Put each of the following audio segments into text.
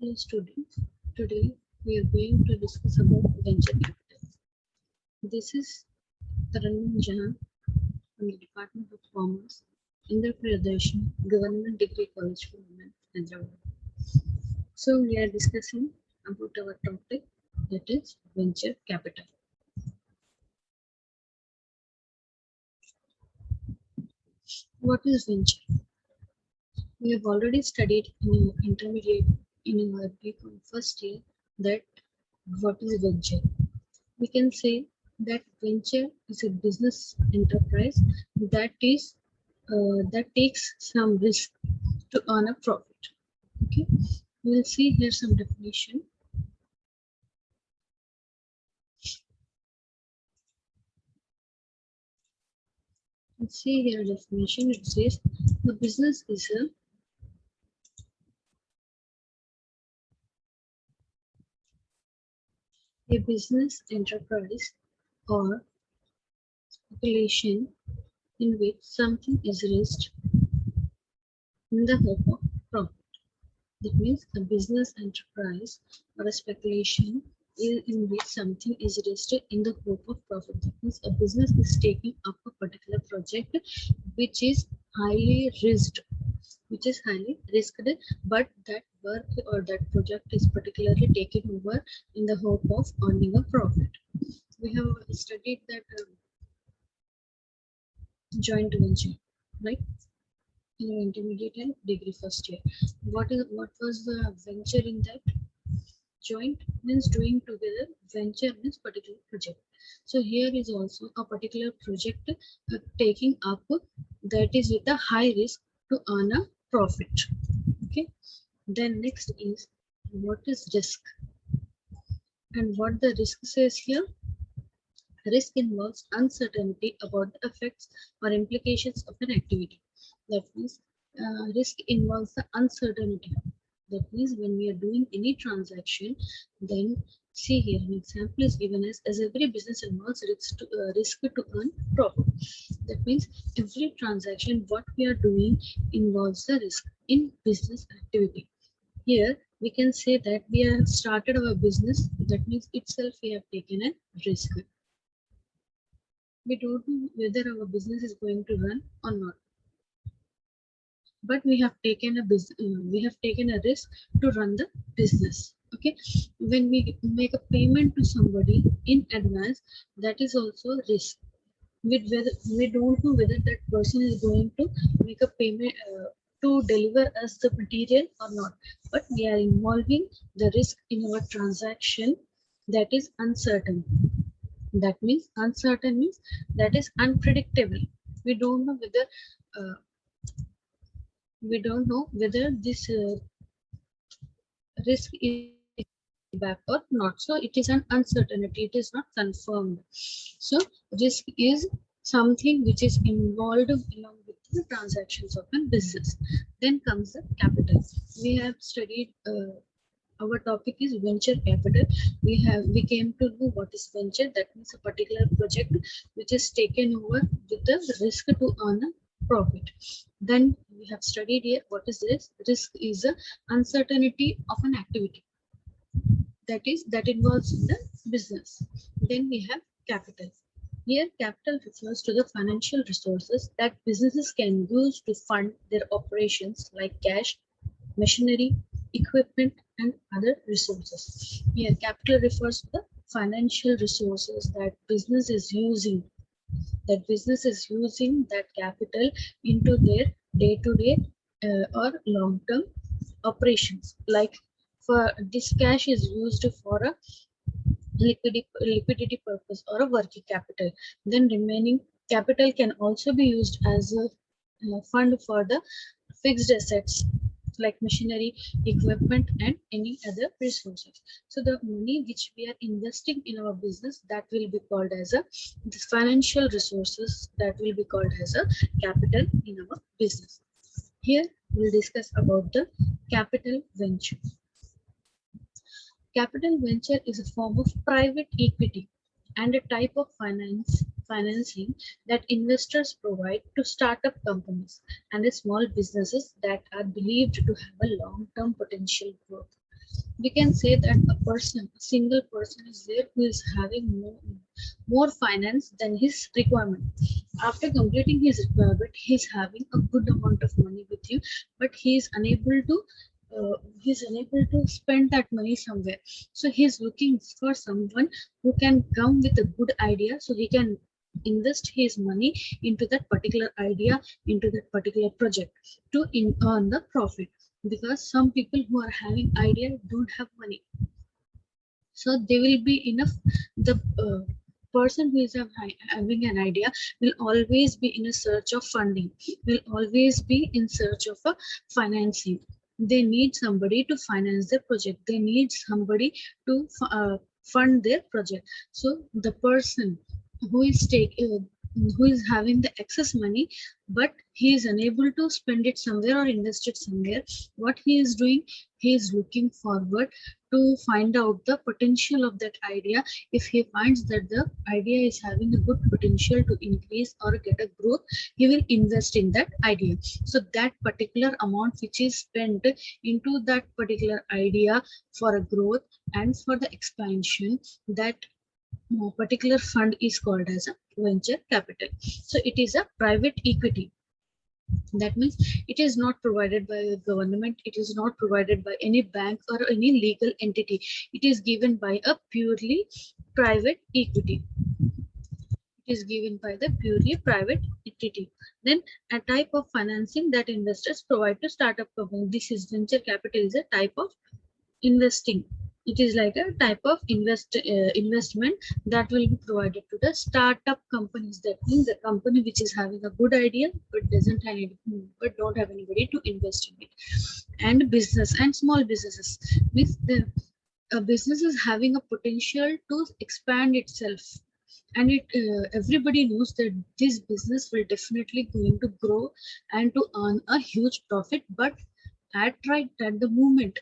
Hello students, today we are going to discuss about venture capital. This is Taranum Jahan from the Department of Commerce, Indra Priyadarshini Government Degree College for Women, Hyderabad. So we are discussing about our topic, that is venture capital. What is venture? We have already studied in our intermediate in our BCom first year that what is venture. We can say that venture is a business enterprise that is that takes some risk to earn a profit. Okay, we'll see here some definition. Let's see here definition. It says the business is a business enterprise or speculation in which something is risked in the hope of profit. That means a business enterprise or a speculation in which something is risked in the hope of profit. That means a business is taking up a particular project which is highly risked, but that work or that project is particularly taken over in the hope of earning a profit. We have studied that joint venture, right? In intermediate and degree first year. What was the venture in that? Joint means doing together, venture means particular project. So here is also a particular project taking up that is with a high risk to earn a profit. Okay, then next is what is risk, and what the risk says here. Risk involves uncertainty about the effects or implications of an activity. That means risk involves the uncertainty. That means when we are doing any transaction, then see here an example is given as every business involves risk to earn profit. That means every transaction what we are doing involves the risk in business activity. Here we can say that we have started our business. That means itself we have taken a risk. We don't know whether our business is going to run or not, but we have taken a risk to run the business. Okay, when we make a payment to somebody in advance, that is also risk. We don't know whether that person is going to make a payment to deliver us the material or not, but we are involving the risk in our transaction. That is uncertain. That means uncertain means that is unpredictable. We don't know whether uh, this risk is back or not. So it is an uncertainty. It is not confirmed. So risk is something which is involved along with the transactions of a business. Then comes the capital. We have studied. Our topic is venture capital. We came to know what is venture. That means a particular project which is taken over with the risk to earn a profit. Then we have studied here what is this. Risk is a uncertainty of an activity that involves in the business. Then we have capital. Here, capital refers to the financial resources that businesses can use to fund their operations, like cash, machinery, equipment, and other resources. Here, capital refers to the financial resources that capital into their day-to-day or long-term operations. Like for this cash is used for a liquidity purpose or a working capital. Then remaining capital can also be used as a fund for the fixed assets like machinery, equipment, and any other resources. So the money which we are investing in our business, that will be called as a the financial resources, that will be called as a capital in our business. Here we'll discuss about the capital venture. Capital venture is a form of private equity and a type of financing that investors provide to startup companies and small businesses that are believed to have a long-term potential growth. we can say that a single person is there who is having more finance than his requirement. After completing his requirement, he is having a good amount of money with you, but he's unable to spend that money somewhere. So he's looking for someone who can come with a good idea, so he can invest his money into that particular idea, into that particular project to earn the profit. Because some people who are having idea don't have money, so they will be enough. The person who is having an idea will always be in a search of funding, will always be in search of a financing. They need somebody to finance their project, they need somebody to fund their project. So the person who is who is having the excess money, but he is unable to spend it somewhere or invest it somewhere, what he is doing, he is looking forward to find out the potential of that idea. If he finds that the idea is having a good potential to increase or get a growth, he will invest in that idea. So that particular amount which is spent into that particular idea for a growth and for the expansion, that particular fund is called as a venture capital. So it is a private equity. That means it is not provided by the government, it is not provided by any bank or any legal entity. It is given by a purely private equity. It is given by the purely private entity. Then a type of financing that investors provide to startup companies. This is venture capital is a type of investing. It is like a type of investment that will be provided to the startup companies. That means the company which is having a good idea but doesn't have any, but don't have anybody to invest in it. And business and small businesses, means the a business is having a potential to expand itself, and it everybody knows that this business will definitely going to grow and to earn a huge profit. But at the moment,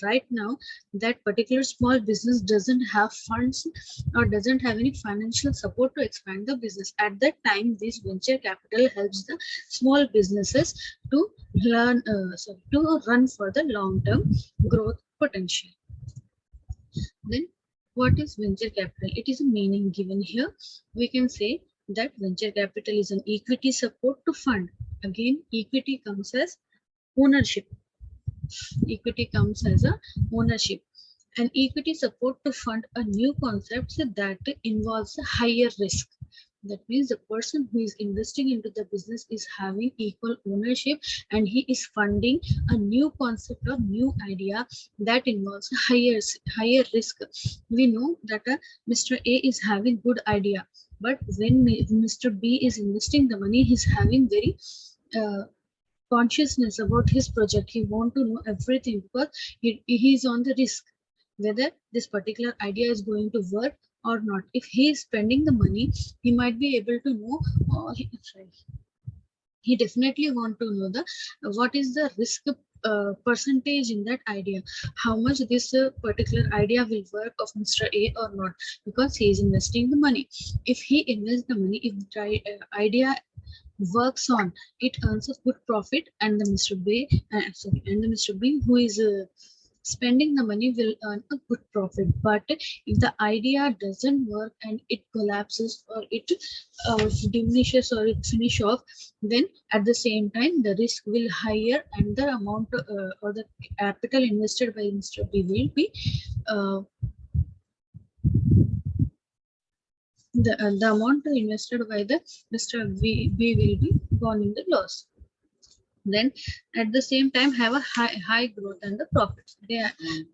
right now, that particular small business doesn't have funds or doesn't have any financial support to expand the business. At that time, this venture capital helps the small businesses to to run for the long term growth potential. Then what is venture capital? It is a meaning given here. We can say that venture capital is an equity support to fund. Again, equity comes as ownership. Equity comes as a ownership. An equity support to fund a new concept that involves a higher risk. That means the person who is investing into the business is having equal ownership, and he is funding a new concept or new idea that involves a higher risk. We know that Mr. A is having good idea, but when Mr. B is investing the money, he's having very uh, consciousness about his project. He want to know everything because he's on the risk whether this particular idea is going to work or not. If he is spending the money, he might be able to know. Sorry, he definitely want to know the what is the risk percentage in that idea, how much this particular idea will work of Mr. A or not, because he is investing the money. If he invests the money, if the idea works on, it earns a good profit, and the Mr. B, and the Mr. B who is spending the money will earn a good profit. But if the idea doesn't work and it collapses or it diminishes or it finish off, then at the same time the risk will higher, and the amount or the capital invested by Mr. B will be uh, the amount invested by the Mr. B will be gone in the loss. Then at the same time have a high growth and the profits.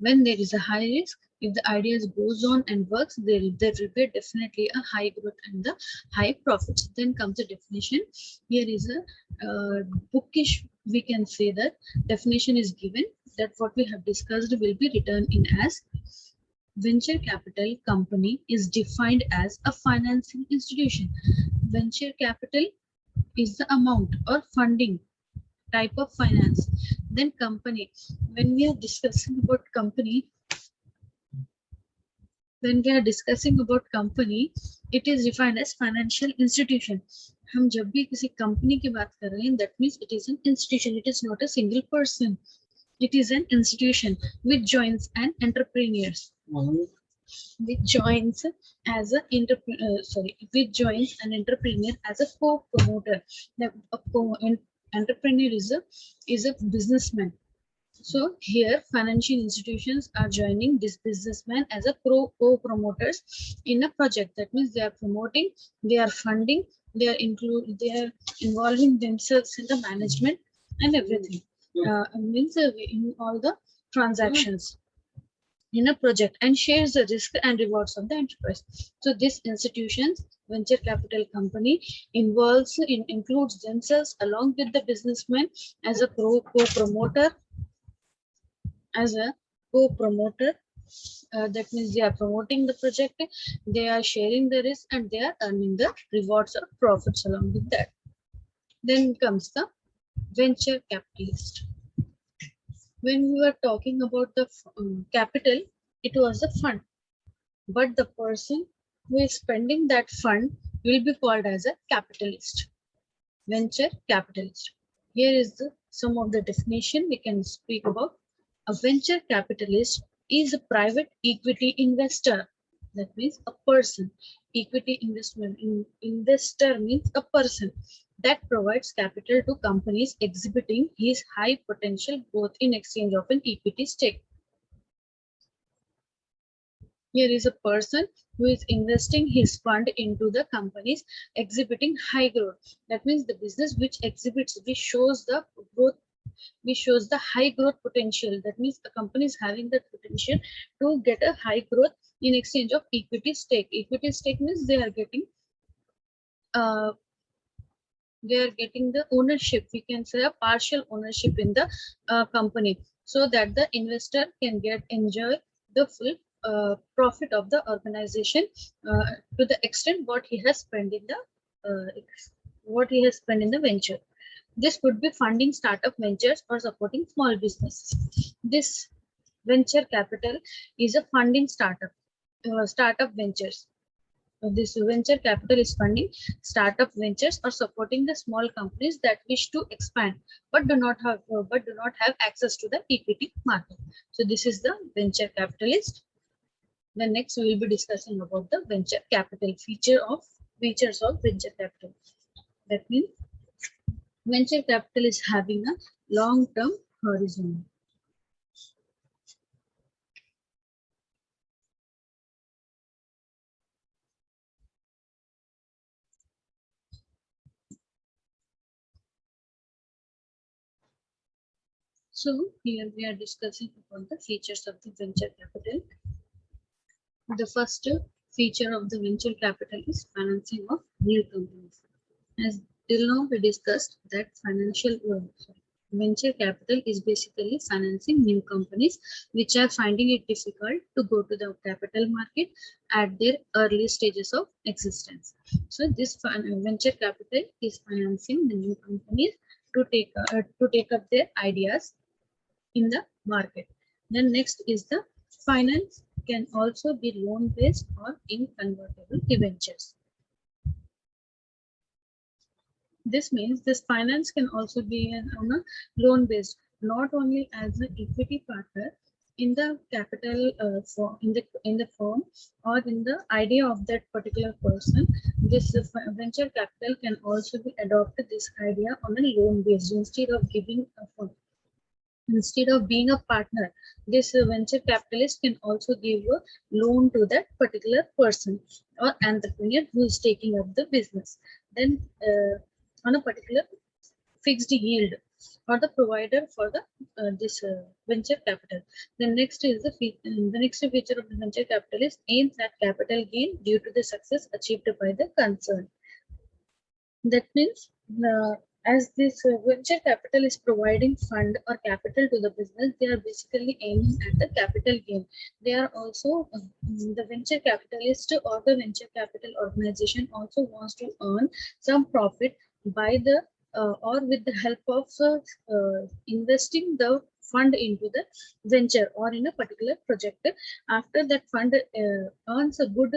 When there is a high risk, if the ideas goes on and works, there will be definitely a high growth and the high profits. Then comes the definition. Here is a bookish, we can say that definition is given, that what we have discussed will be written in as venture capital company is defined as a financing institution. Venture capital is the amount or funding type of finance. Then company, when we are discussing about company, when we are discussing about company, it is defined as financial institution. हम जब भी किसी company की बात कर रहे हैं, that means it is an institution, it is not a single person. It is an institution which joins an entrepreneurs. Which joins as a which joins an entrepreneur as a co-promoter. The entrepreneur is a businessman. So here financial institutions are joining this businessman as a co-promoters in a project. That means they are promoting, they are funding, they are involving themselves in the management and everything. Means in all the transactions in a project and shares the risk and rewards of the enterprise. So this institutions venture capital company includes themselves along with the businessman as a co-promoter as a co-promoter. That means they are promoting the project, they are sharing the risk, and they are earning the rewards or profits along with that. Then comes the venture capitalist. When we were talking about the capital, it was a fund, but the person who is spending that fund will be called as a capitalist, venture capitalist. Here is some of the definition we can speak about. A venture capitalist is a private equity investor. That means a person. Equity investor means a person that provides capital to companies exhibiting his high potential growth in exchange of an equity stake. Here is a person who is investing his fund into the companies exhibiting high growth. That means the business which shows the growth, which shows the high growth potential. That means the company is having the potential to get a high growth in exchange of equity stake. Equity stake means they are getting the ownership. We can say a partial ownership in the company, so that the investor can enjoy the full profit of the organization to the extent what he has spent in the venture. This could be funding startup ventures or supporting small businesses. This venture capital is a funding startup ventures. This venture capital is funding startup ventures or supporting the small companies that wish to expand but do not have access to the equity market. So this is the venture capitalist. Then next we will be discussing about the venture capital features of venture capital. That means venture capital is having a long-term horizon. So here we are discussing about the features of the venture capital. The first feature of the venture capital is financing of new companies. As till now we discussed that venture capital is basically financing new companies which are finding it difficult to go to the capital market at their early stages of existence. So this venture capital is financing the new companies to take up their ideas in the market. Then next is the finance can also be loan based or in convertible debentures. This means this finance can also be on a loan based, not only as an equity partner in the capital in the firm or in the idea of that particular person. This venture capital can also be adopted this idea on a loan based instead of giving a fund. Instead of being a partner, this venture capitalist can also give a loan to that particular person or entrepreneur who is taking up the business. Then on a particular fixed yield or the provider for the venture capital. The next feature of the venture capitalist aims at capital gain due to the success achieved by the concern. That means as this venture capital is providing fund or capital to the business, they are basically aiming at the capital gain. They are also the venture capitalist or the venture capital organization also wants to earn some profit by the or with the help of investing the fund into the venture or in a particular project. After that fund earns a good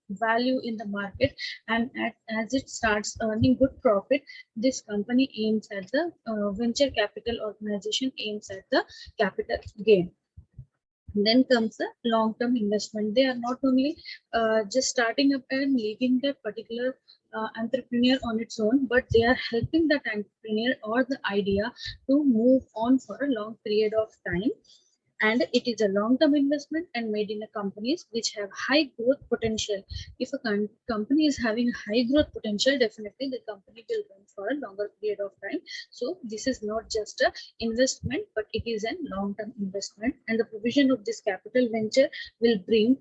value in the market, and as it starts earning good profit, this company aims at the venture capital organization aims at the capital gain. Then comes the long-term investment. They are not only just starting up and leaving that particular entrepreneur on its own, but they are helping that entrepreneur or the idea to move on for a long period of time. And it is a long-term investment and made in a companies which have high growth potential. If a company is having high growth potential, definitely the company will run for a longer period of time. So this is not just a investment, but it is a long-term investment, and the provision of this capital venture will bring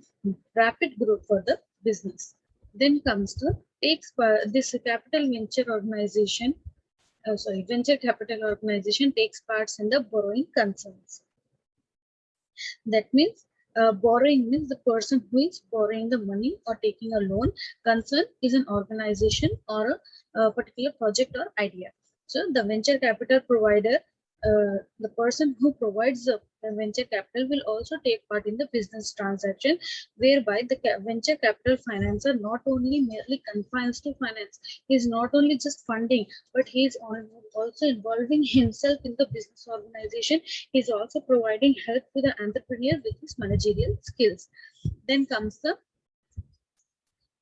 rapid growth for the business. Then comes the this capital venture organization, venture capital organization takes parts in the borrowing concerns. That means borrowing means the person who is borrowing the money or taking a loan. Concern is an organization or a particular project or idea. So the venture capital provider, the person who provides the venture capital will also take part in the business transaction, whereby the venture capital financer not only merely confines to finance, he is not only just funding, but he is also involving himself in the business organization. He is also providing help to the entrepreneur with his managerial skills. Then comes the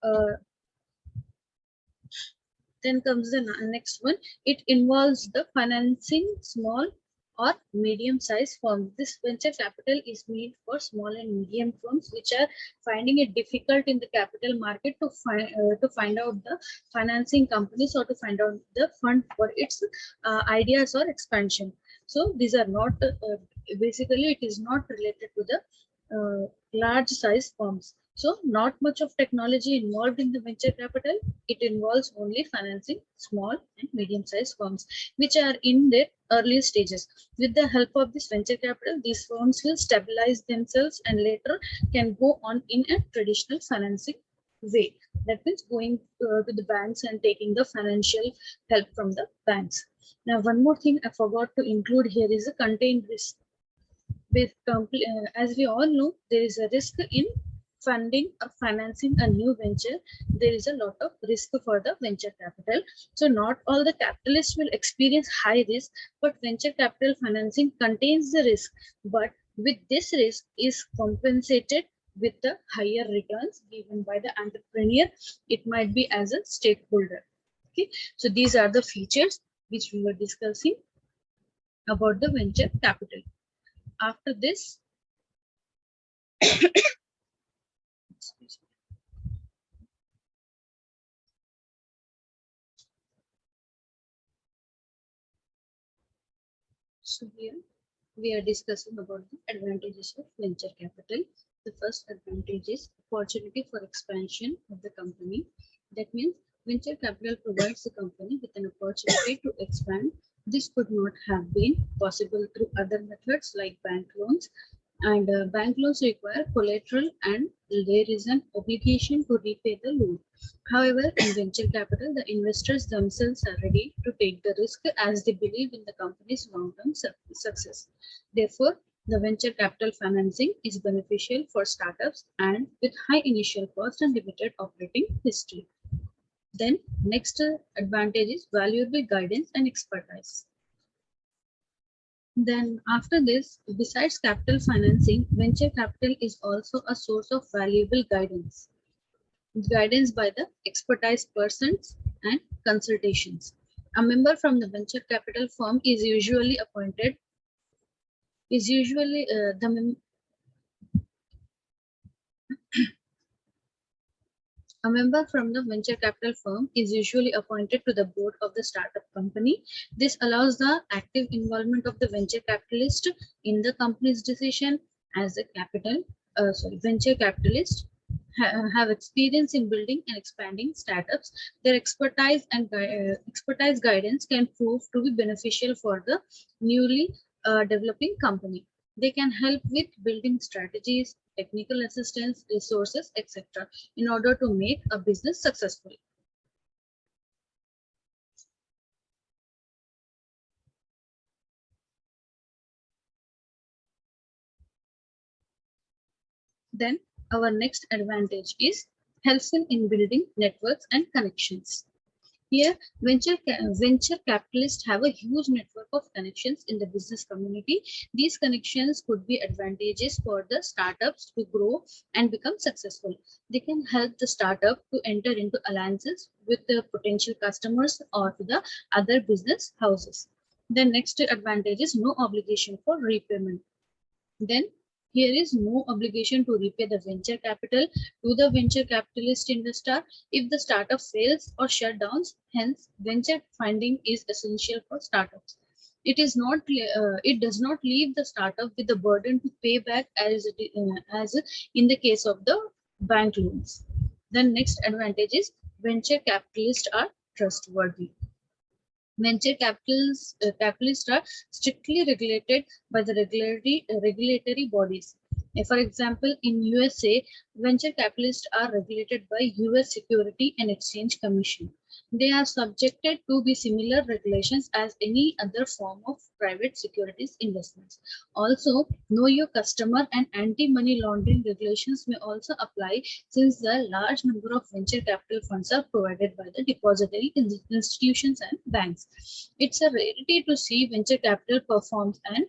uh, next one. It involves the financing small or medium-sized firms. This venture capital is made for small and medium firms which are finding it difficult in the capital market to find out the financing companies or to find out the fund for its ideas or expansion. So these are not basically it is not related to the large size firms. So not much of technology involved in the venture capital. It involves only financing small and medium-sized firms which are in their early stages. With the help of this venture capital, these firms will stabilize themselves and later can go on in a traditional financing way. That means going to the banks and taking the financial help from the banks. Now, one more thing I forgot to include here is a contained risk. As we all know, there is a risk in funding or financing a new venture. There is a lot of risk for the venture capital. So not all the capitalists will experience high risk, but venture capital financing contains the risk. But with this risk is compensated with the higher returns given by the entrepreneur. It might be as a stakeholder. Okay, so these are the features which we were discussing about the venture capital. After this, so here we are discussing about the advantages of venture capital. The first advantage is opportunity for expansion of the company. That means venture capital provides the company with an opportunity to expand. This could not have been possible through other methods like bank loans, and bank loans require collateral and there is an obligation to repay the loan. However, in venture capital, the investors themselves are ready to take the risk as they believe in the company's long-term success. Therefore, the venture capital financing is beneficial for startups and with high initial cost and limited operating history. Then next advantage is valuable guidance and expertise. Then after this, besides capital financing, venture capital is also a source of valuable guidance. Guidance by the expertise persons and consultations. A member from the venture capital firm is usually appointed, a member from the venture capital firm is usually appointed to the board of the startup company. This allows the active involvement of the venture capitalist in the company's decision. As a venture capitalist have experience in building and expanding startups. Their expertise and expertise guidance can prove to be beneficial for the newly developing company. They can help with building strategies, technical assistance, resources, etc. in order to make a business successful. Then our next advantage is helps in building networks and connections. Here, venture capitalists have a huge network of connections in the business community. These connections could be advantages for the startups to grow and become successful. They can help the startup to enter into alliances with the potential customers or to the other business houses. The next advantage is no obligation for repayment. Then here is no obligation to repay the venture capital to the venture capitalist investor if the startup fails or shut down. Hence, venture funding is essential for startups. It does not leave the startup with the burden to pay back as in the case of the bank loans. The next advantage is venture capitalists are trustworthy. Venture capitalists are strictly regulated by the regulatory bodies. For example, in USA, venture capitalists are regulated by US Security and Exchange Commission. They are subjected to be similar regulations as any other form of private securities investments. Also, know your customer and anti-money laundering regulations may also apply since the large number of venture capital funds are provided by the depository institutions and banks. It's a rarity to see venture capital performs and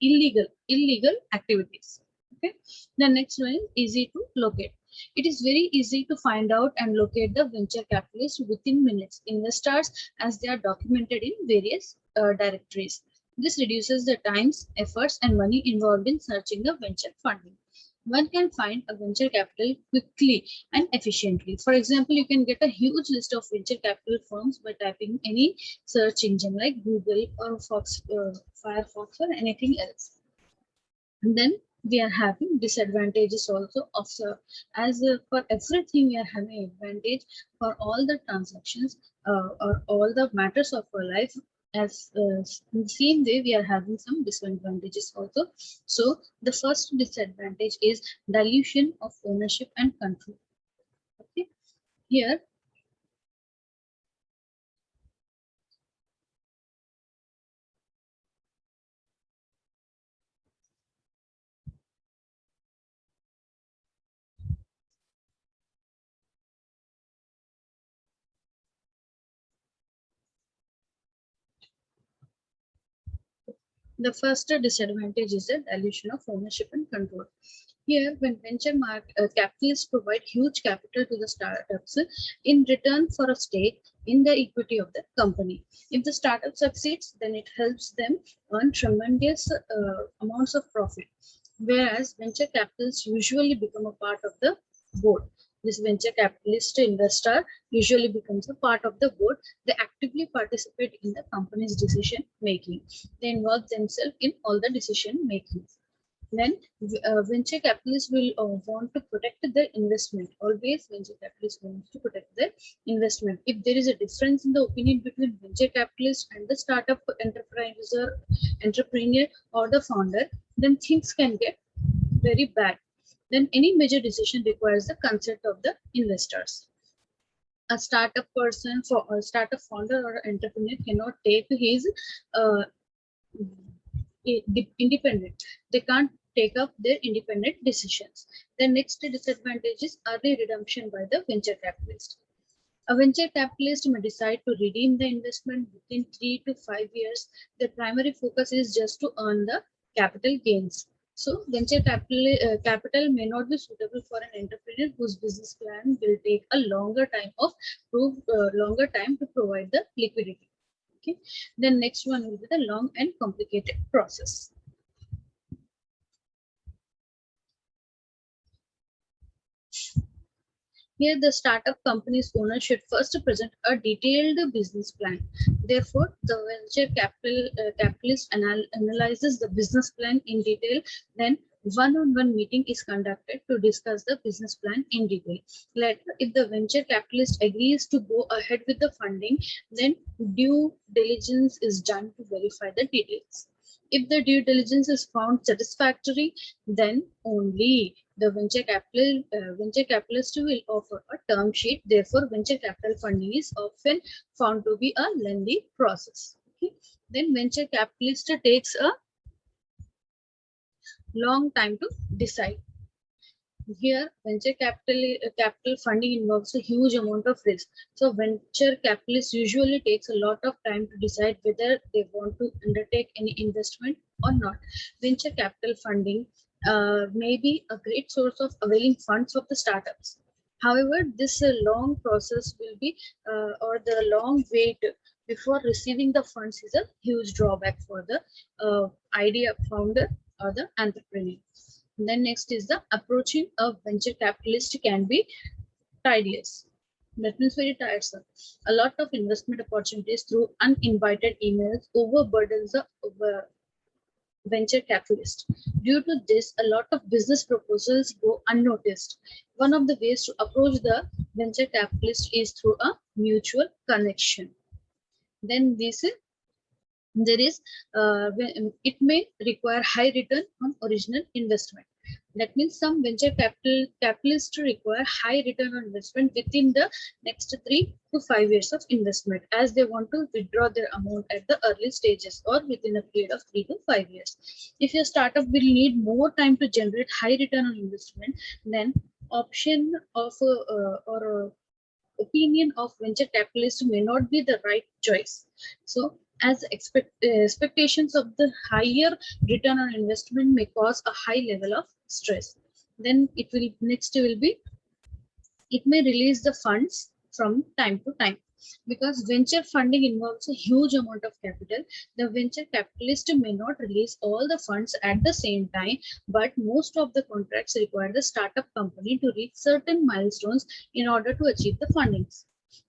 illegal activities. Okay. The next one is easy to locate. It is very easy to find out and locate the venture capitalists within minutes. Investors, as they are documented in various directories. This reduces the times, efforts, and money involved in searching the venture funding. One can find a venture capital quickly and efficiently. For example, you can get a huge list of venture capital firms by typing any search engine like Google or Firefox or anything else. And then we are having disadvantages also of for everything we are having advantage for all the transactions or all the matters of our life. As in the same way, we are having some disadvantages also. So the first disadvantage is dilution of ownership and control. Okay, here the first disadvantage is the dilution of ownership and control. Here, when capitalists provide huge capital to the startups in return for a stake in the equity of the company. If the startup succeeds, then it helps them earn tremendous amounts of profit. Whereas venture capitalists usually become a part of the board. This venture capitalist investor usually becomes a part of the board. They actively participate in the company's decision making. They involve themselves in all the decision making. Then venture capitalists will want to protect their investment. Always venture capitalists want to protect their investment. If there is a difference in the opinion between venture capitalist and the startup entrepreneur or the founder, then things can get very bad. Then any major decision requires the consent of the investors. A startup person for a startup founder or entrepreneur cannot take his uh, independent. They can't take up their independent decisions. The next disadvantage is early redemption by the venture capitalist. A venture capitalist may decide to redeem the investment within 3 to 5 years. Their primary focus is just to earn the capital gains. So, venture capital may not be suitable for an entrepreneur whose business plan will take a longer time to provide the liquidity. Okay. The next one will be the long and complicated process. Here, the startup company's owner should first present a detailed business plan. Therefore, the venture capitalist analyzes the business plan in detail. Then, one-on-one meeting is conducted to discuss the business plan in detail. Later, if the venture capitalist agrees to go ahead with the funding, then due diligence is done to verify the details. If the due diligence is found satisfactory, then only the venture capitalist will offer a term sheet. Therefore, venture capital funding is often found to be a lengthy process. Okay. Then venture capitalist takes a long time to decide. Here, capital funding involves a huge amount of risk. So venture capitalists usually takes a lot of time to decide whether they want to undertake any investment or not. Venture capital funding may be a great source of availing funds for the startups. However, this long process will be or the long wait before receiving the funds is a huge drawback for the idea founder or the entrepreneur. Then next is the approaching a venture capitalist can be tideless. That means very tiresome. A lot of investment opportunities through uninvited emails overburdens the venture capitalist. Due to this, a lot of business proposals go unnoticed. One of the ways to approach the venture capitalist is through a mutual connection. Then this is there is it may require high return on original investment. That means some venture capitalists require high return on investment within the next 3 to 5 years of investment, as they want to withdraw their amount at the early stages or within a period of 3 to 5 years. If your startup will need more time to generate high return on investment, then option of or opinion of venture capitalists may not be the right choice. So as expectations of the higher return on investment may cause a high level of stress. Then it will next will be it may release the funds from time to time. Because venture funding involves a huge amount of capital, the venture capitalist may not release all the funds at the same time, but most of the contracts require the startup company to reach certain milestones in order to achieve the fundings,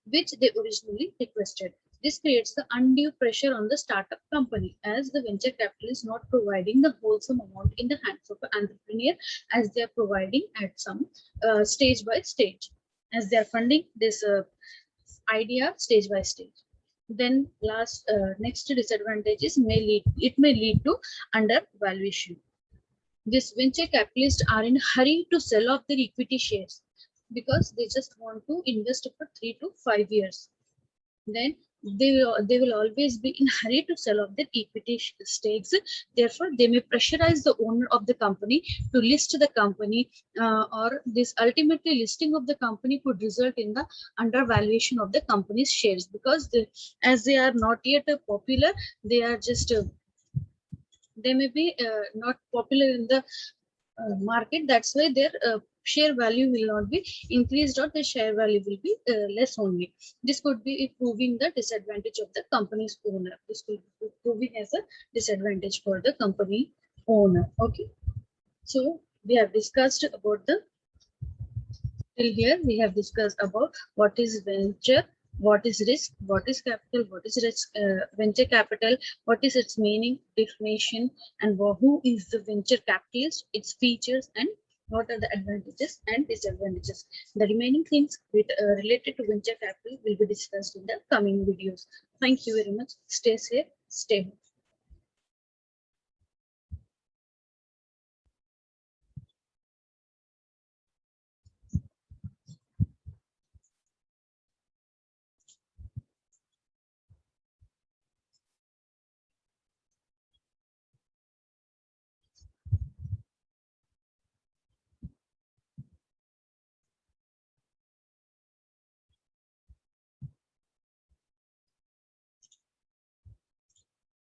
which they originally requested. This creates the undue pressure on the startup company, as the venture capital is not providing the wholesome amount in the hands of the entrepreneur, as they are providing at some stage by stage, as they are funding this idea stage by stage. Then next disadvantage is may lead to undervaluation. These venture capitalists are in a hurry to sell off their equity shares because they just want to invest for 3 to 5 years. Then they will always be in hurry to sell off their equity stakes. Therefore, they may pressurize the owner of the company to list the company, or this ultimately listing of the company could result in the undervaluation of the company's shares, because as they are not yet popular, they are just they may be not popular in the market. That's why their share value will not be increased, or the share value will be less only. This could be proving the disadvantage of the company's owner. This could be proving as a disadvantage for the company owner. Okay, so we have discussed about the till here we have discussed about what is venture, what is risk, what is capital, what is risk, venture capital, what is its meaning, definition, and who is the venture capitalist, its features, and what are the advantages and disadvantages. The remaining things related to venture capital will be discussed in the coming videos. Thank you very much. Stay safe, stay home.